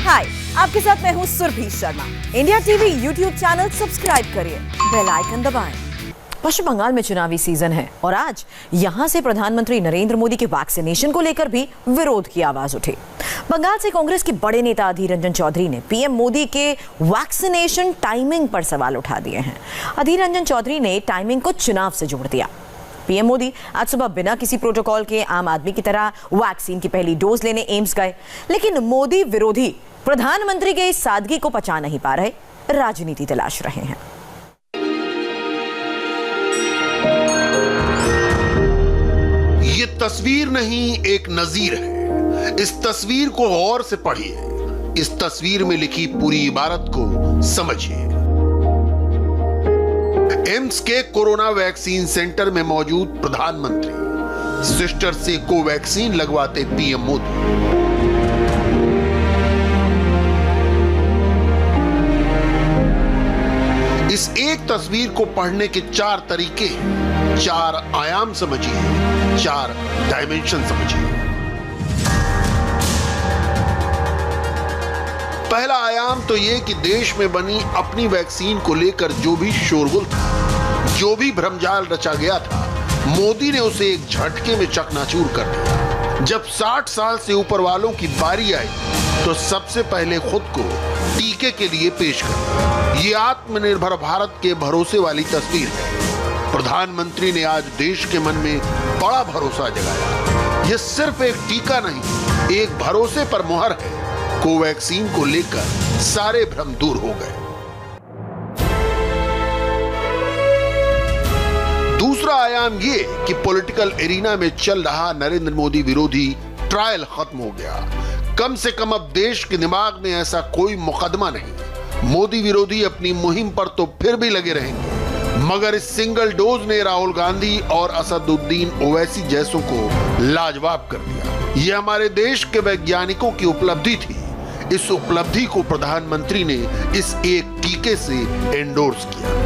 हाय, आपके साथ मैं हूँ Surabhi Sharma. India TV YouTube channel subscribe करिए, बेल आइकन दबाएं। पश्चिम बंगाल में चुनावी सीजन है और आज यहां से प्रधानमंत्री नरेंद्र मोदी के वैक्सीनेशन को लेकर भी विरोध की आवाज उठी। बंगाल से कांग्रेस के बड़े नेता अधीर रंजन चौधरी ने पीएम मोदी के वैक्सीनेशन टाइमिंग पर सवाल उठा दिए हैं। अधीर रंजन चौधरी ने टाइमिंग को चुनाव से जोड़ दिया। पीएम मोदी आज सुबह बिना किसी प्रोटोकॉल के आम आदमी की तरह वैक्सीन की पहली डोज लेने एम्स गए, लेकिन मोदी विरोधी प्रधानमंत्री के इस सादगी को पचा नहीं पा रहे, राजनीति तलाश रहे हैं। ये तस्वीर नहीं, एक नजीर है। इस तस्वीर को गौर से पढ़िए, इस तस्वीर में लिखी पूरी इबारत को समझिए। एम्स के कोरोना वैक्सीन सेंटर में मौजूद प्रधानमंत्री सिस्टर से कोवैक्सीन लगवाते पीएम मोदी। इस एक तस्वीर को पढ़ने के 4 तरीके, 4 आयाम समझिए, 4 डायमेंशन समझिए। पहला आयाम तो यह कि देश में बनी अपनी वैक्सीन को लेकर जो भी शोरगुल था, जो भी भ्रमजाल रचा गया था, मोदी ने उसे एक झटके में चकनाचूर कर दिया। जब 60 साल से ऊपर वालों की बारी आई तो सबसे पहले खुद को टीके के लिए पेश कर। ये आत्मनिर्भर भारत के भरोसे वाली तस्वीर है। प्रधानमंत्री ने आज देश के मन में बड़ा भरोसा जगाया। ये सिर्फ एक टीका नहीं, एक भरोसे पर मुहर है। कोवैक्सीन को लेकर सारे भ्रम दूर हो गए। दूसरा आयाम ये कि पॉलिटिकल एरिना में चल रहा नरेंद्र मोदी विरोधी ट्रायल खत्म हो गया। कम से कम अब देश के दिमाग में ऐसा कोई मुकदमा नहीं। मोदी विरोधी अपनी मुहिम पर तो फिर भी लगे रहेंगे, मगर इस सिंगल डोज ने राहुल गांधी और असदुद्दीन ओवैसी जैसों को लाजवाब कर दिया। यह हमारे देश के वैज्ञानिकों की उपलब्धि थी। इस उपलब्धि को प्रधानमंत्री ने इस एक टीके से एंडोर्स किया।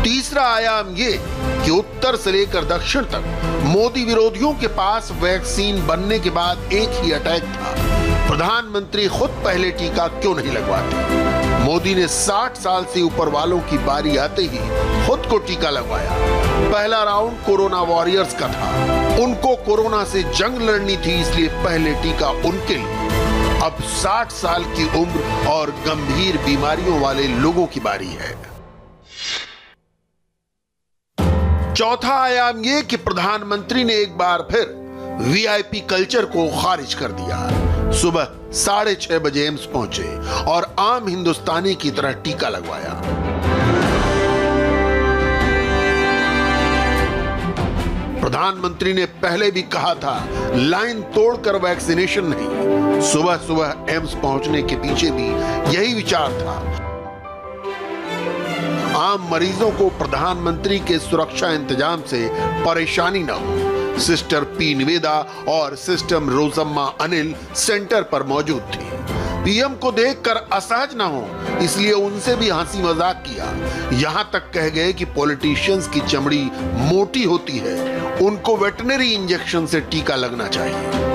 तीसरा आयाम ये कि उत्तर से लेकर दक्षिण तक मोदी विरोधियों के पास वैक्सीन बनने के बाद एक ही अटैक था, प्रधानमंत्री खुद पहले टीका क्यों नहीं लगवाते। मोदी ने 60 साल से ऊपर वालों की बारी आते ही खुद को टीका लगवाया। पहला राउंड कोरोना वॉरियर्स का था, उनको कोरोना से जंग लड़नी थी, इसलिए पहले टीका उनके लिए। अब 60 साल की उम्र और गंभीर बीमारियों वाले लोगों की बारी है। चौथा आयाम यह कि प्रधानमंत्री ने एक बार फिर वीआईपी कल्चर को खारिज कर दिया। सुबह 6:30 बजे एम्स पहुंचे और आम हिंदुस्तानी की तरह टीका लगवाया। प्रधानमंत्री ने पहले भी कहा था, लाइन तोड़कर वैक्सीनेशन नहीं। सुबह सुबह एम्स पहुंचने के पीछे भी यही विचार था। आम मरीजों को प्रधानमंत्री के सुरक्षा इंतजाम से परेशानी न हो। सिस्टर पी निवेदा और सिस्टर रोजम्मा अनिल सेंटर पर मौजूद थी। पीएम को देखकर असहज न हो, इसलिए उनसे भी हंसी मजाक किया। यहां तक कह गए कि पॉलिटिशियंस की चमड़ी मोटी होती है, उनको वेटनरी इंजेक्शन से टीका लगना चाहिए।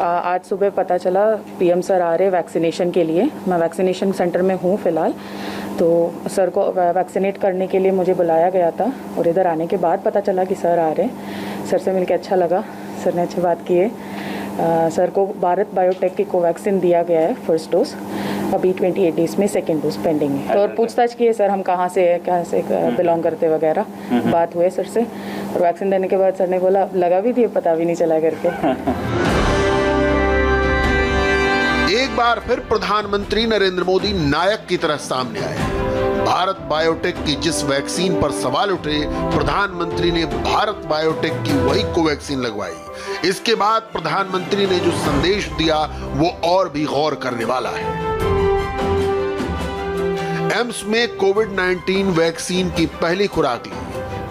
आज सुबह पता चला पीएम सर आ रहे वैक्सीनेशन के लिए। मैं वैक्सीनेशन सेंटर में हूँ फिलहाल, तो सर को वैक्सीनेट करने के लिए मुझे बुलाया गया था और इधर आने के बाद पता चला कि सर आ रहे। सर से मिलकर अच्छा लगा, सर ने अच्छी बात की है। सर को भारत बायोटेक की कोवैक्सीन दिया गया है फर्स्ट डोज, अभी 28 डेज में सेकेंड डोज पेंडिंग है। तो और पूछताछ की है सर हम कहाँ से बिलोंग करते वगैरह, बात हुए सर से। और वैक्सीन देने के बाद सर ने बोला लगा भी दिए, पता भी नहीं चला करके। एक बार फिर प्रधानमंत्री नरेंद्र मोदी नायक की तरह सामने आए। भारत बायोटेक की जिस वैक्सीन पर सवाल उठे, प्रधानमंत्री ने भारत बायोटेक की वही कोवैक्सीन लगवाई। इसके बाद प्रधानमंत्री ने जो संदेश दिया वो और भी गौर करने वाला है। एम्स में कोविड-19 वैक्सीन की पहली खुराक ली।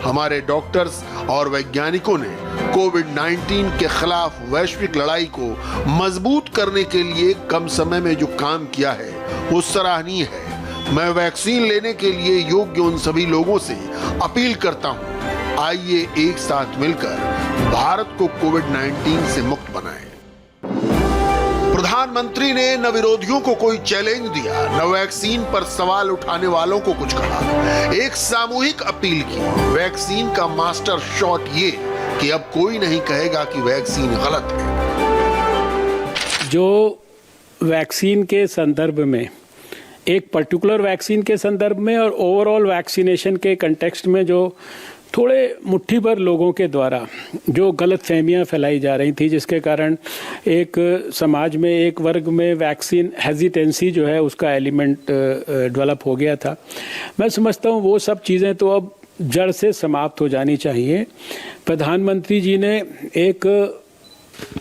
हमारे डॉक्टर्स और वैज्ञानिकों ने कोविड-19 के खिलाफ वैश्विक लड़ाई को मजबूत करने के लिए कम समय में जो काम किया है वो सराहनीय है। मैं वैक्सीन लेने के लिए योग्य उन सभी लोगों से अपील करता हूं, आइए एक साथ मिलकर भारत को कोविड-19 से मुक्त बनाएं। प्रधानमंत्री ने न विरोधियों को कोई चैलेंज दिया, न वैक्सीन पर सवाल उठाने वालों को कुछ कहा। एक सामूहिक अपील की, वैक्सीन का मास्टर शॉट ये कि अब कोई नहीं कहेगा कि वैक्सीन गलत है। जो वैक्सीन के संदर्भ में, एक पर्टिकुलर वैक्सीन के संदर्भ में और ओवरऑल वैक्सीनेशन के कंटेक्स्ट में जो थोड़े मुट्ठी भर लोगों के द्वारा जो गलतफहमियां फैलाई जा रही थी, जिसके कारण एक समाज में, एक वर्ग में वैक्सीन हेजिटेंसी जो है उसका एलिमेंट डेवलप हो गया था। मैं समझता हूँ वो सब चीज़ें तो अब जड़ से समाप्त हो जानी चाहिए। प्रधानमंत्री जी ने एक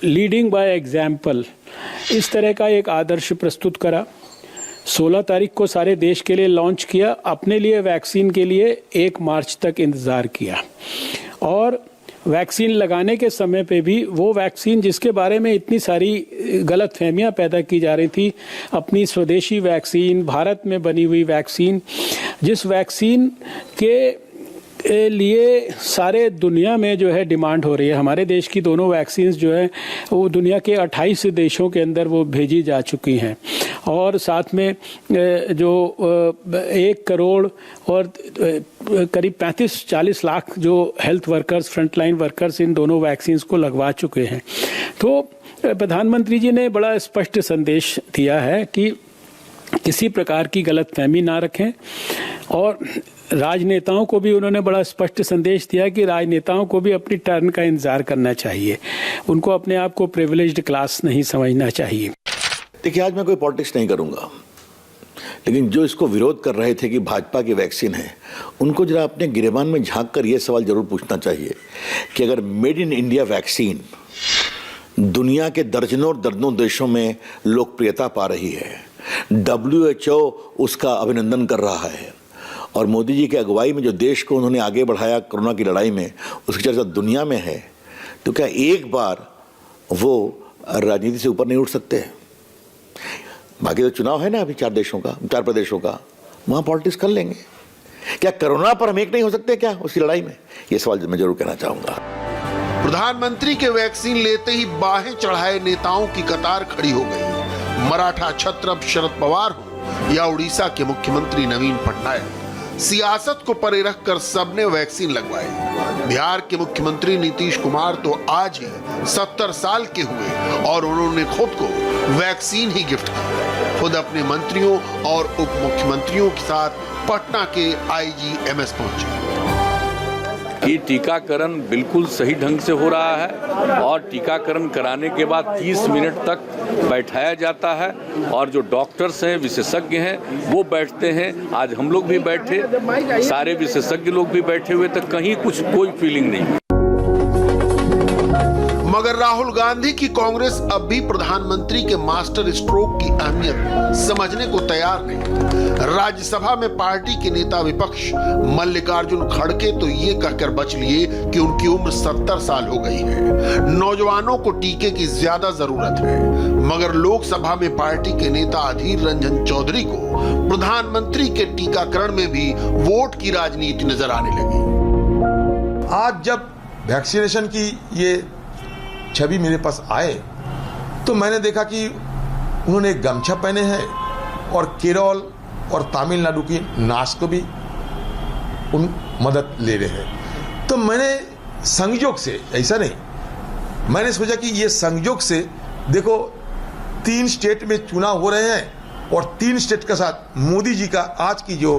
लीडिंग बाय एग्जाम्पल इस तरह का एक आदर्श प्रस्तुत करा। 16 तारीख को सारे देश के लिए लॉन्च किया, अपने लिए वैक्सीन के लिए 1 मार्च तक इंतज़ार किया और वैक्सीन लगाने के समय पे भी वो वैक्सीन जिसके बारे में इतनी सारी गलतफहमियां पैदा की जा रही थी, अपनी स्वदेशी वैक्सीन, भारत में बनी हुई वैक्सीन, जिस वैक्सीन के लिए सारे दुनिया में जो है डिमांड हो रही है। हमारे देश की दोनों वैक्सीन्स जो है वो दुनिया के 28 देशों के अंदर वो भेजी जा चुकी हैं और साथ में जो 1 करोड़ और करीब 35-40 लाख जो health workers, frontline workers in दोनों वैक्सीन्स को लगवा चुके हैं। तो प्रधानमंत्री जी ने बड़ा स्पष्ट संदेश दिया है कि किसी प्रकार की गलतफहमी ना रखें और राजनेताओं को भी उन्होंने बड़ा स्पष्ट संदेश दिया कि राजनेताओं को भी अपनी टर्न का इंतजार करना चाहिए, उनको अपने आप को प्रिविलेज्ड क्लास नहीं समझना चाहिए। देखिए, आज मैं कोई पॉलिटिक्स नहीं करूंगा, लेकिन जो इसको विरोध कर रहे थे कि भाजपा की वैक्सीन है, उनको जरा अपने गिरेबान में झांक कर यह सवाल जरूर पूछना चाहिए कि अगर मेड इन इंडिया वैक्सीन दुनिया के दर्जनों देशों में लोकप्रियता पा रही है, WHO उसका अभिनंदन कर रहा है और मोदी जी की अगुवाई में जो देश को उन्होंने आगे बढ़ाया कोरोना की लड़ाई में, उसकी चर्चा दुनिया में है, तो क्या एक बार वो राजनीति से ऊपर नहीं उठ सकते? बाकी तो चुनाव है ना अभी 4 प्रदेशों का, वहाँ पॉलिटिक्स कर लेंगे। क्या कोरोना पर हम एक नहीं हो सकते क्या उसकी लड़ाई में? ये सवाल मैं जरूर कहना चाहूँगा। प्रधानमंत्री के वैक्सीन लेते ही बाहें चढ़ाए नेताओं की कतार खड़ी हो गई। मराठा छत्रप शरद पवार हो या उड़ीसा के मुख्यमंत्री नवीन पटनायक, सियासत को परे रखकर सबने वैक्सीन लगवाई। बिहार के मुख्यमंत्री नीतीश कुमार तो आज ही 70 साल के हुए और उन्होंने खुद को वैक्सीन ही गिफ्ट की। खुद अपने मंत्रियों और उप मुख्यमंत्रियों के साथ पटना के IGMS पहुंचे। कि टीकाकरण बिल्कुल सही ढंग से हो रहा है और टीकाकरण कराने के बाद 30 मिनट तक बैठाया जाता है और जो डॉक्टर्स हैं, विशेषज्ञ हैं, वो बैठते हैं। आज हम लोग भी बैठे, सारे विशेषज्ञ लोग भी बैठे हुए, तो कहीं कोई फीलिंग नहीं। मगर राहुल गांधी की कांग्रेस अब भी प्रधानमंत्री के मास्टर स्ट्रोक की अहमियत समझने को तैयार नहीं। राज्यसभा में पार्टी के नेता विपक्ष मल्लिकार्जुन खड़गे तो ये कहकर बच लिए कि उनकी उम्र 70 साल हो गई है, नौजवानों को टीके की ज्यादा जरूरत है। मगर लोकसभा में पार्टी के नेता अधीर रंजन चौधरी को प्रधानमंत्री के टीकाकरण में भी वोट की राजनीति नजर आने लगी। आज जब वैक्सीनेशन की ये छवि मेरे पास आए तो मैंने देखा कि उन्होंने एक गमछा पहने हैं और केरल और तमिलनाडु की नाच को भी उन मदद ले रहे हैं। तो मैंने संयोग से, ऐसा नहीं, मैंने सोचा कि ये संयोग से देखो 3 स्टेट में चुनाव हो रहे हैं और 3 स्टेट के साथ मोदी जी का आज की जो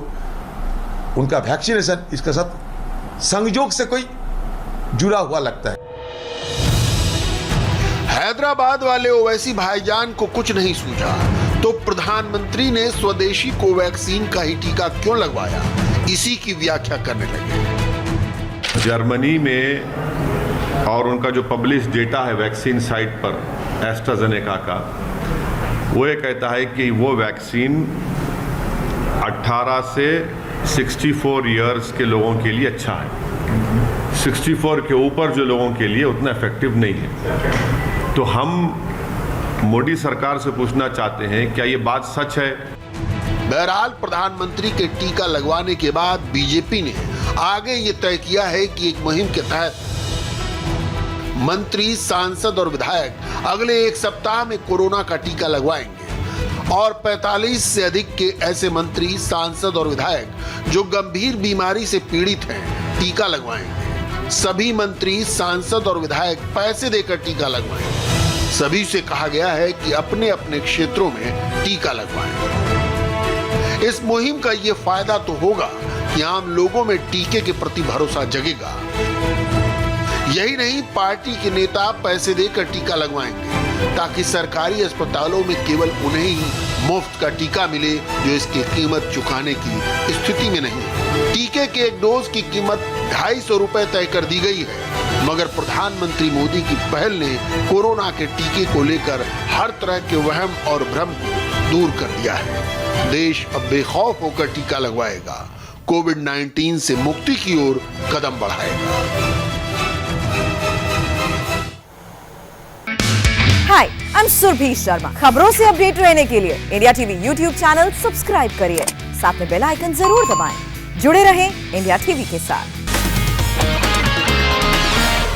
उनका वैक्सीनेशन, इसके साथ संयोग से कोई जुड़ा हुआ लगता है। हैदराबाद वाले ओवैसी भाईजान को कुछ नहीं सूझा तो प्रधानमंत्री ने स्वदेशी कोवैक्सीन का ही टीका क्यों लगवाया, इसी की व्याख्या करने लगे। जर्मनी में और उनका जो पब्लिश डेटा है वैक्सीन साइट पर एस्ट्राजेनेका का, वो ये कहता है कि वो वैक्सीन 18 से 64 इयर्स के लोगों के लिए अच्छा है, 64 के ऊपर जो लोगों के लिए उतना इफेक्टिव नहीं है। तो हम मोदी सरकार से पूछना चाहते हैं, क्या ये बात सच है? बहरहाल प्रधानमंत्री के टीका लगवाने के बाद बीजेपी ने आगे ये तय किया है कि एक मुहिम के तहत मंत्री, सांसद और विधायक अगले एक सप्ताह में कोरोना का टीका लगवाएंगे और 45 से अधिक के ऐसे मंत्री, सांसद और विधायक जो गंभीर बीमारी से पीड़ित हैं टीका लगवाएंगे। सभी मंत्री, सांसद और विधायक पैसे देकर टीका लगवाएंगे। सभी से कहा गया है कि अपने अपने क्षेत्रों में टीका लगवाएं। इस मुहिम का ये फायदा तो होगा कि आम लोगों में टीके के प्रति भरोसा जगेगा। यही नहीं, पार्टी के नेता पैसे देकर टीका लगवाएंगे ताकि सरकारी अस्पतालों में केवल उन्हें ही मुफ्त का टीका मिले जो इसकी कीमत चुकाने की स्थिति में नहीं। टीके के एक डोज की कीमत 250 रुपए तय कर दी गई है, मगर प्रधानमंत्री मोदी की पहल ने कोरोना के टीके को लेकर हर तरह के वहम और भ्रम को दूर कर दिया है। देश अब बेखौफ होकर टीका लगवाएगा, कोविड-19 से मुक्ति की ओर कदम बढ़ाएगा। हाय, आई एम सुरभि शर्मा। खबरों से अपडेट रहने के लिए India TV YouTube channel subscribe करिए, साथ में बेल आइकन जरूर दबाएं। जुड़े रहें इंडिया टीवी के साथ।